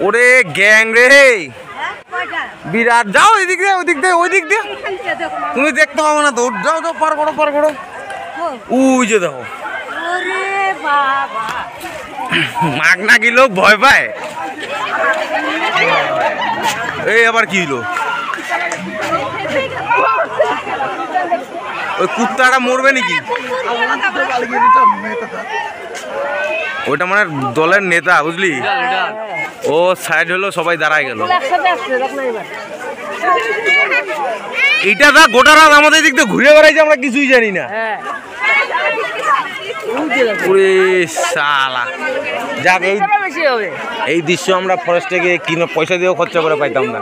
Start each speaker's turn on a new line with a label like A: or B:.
A: ওরে গ্যাং রে, বিরাট। যাও এদিক দিয়ে, ওই দিক দিয়ে, ওই দিক দিয়ে। তুমি দেখতে পাবো না তো, যাও যাও, পার করো পার করো। ওই যে দেখো, মাগনা কি লোক ভয় পায়। এই আবার কি হলো, ওই কুত্তাটা মরবে নাকি? ওইটা মানে দলের নেতা, বুঝলি? ও সাইড হলো, সবাই দাঁড়ায় গেল। এইটা দা গোটা রাত আমাদের দিক দিয়ে ঘুরে বেড়াইছে, আমরা কিছুই জানি না। যাক, এই দৃশ্য আমরা ফরেস্টে গিয়ে কিনে পয়সা দিয়েও খরচা করে পাইতাম না।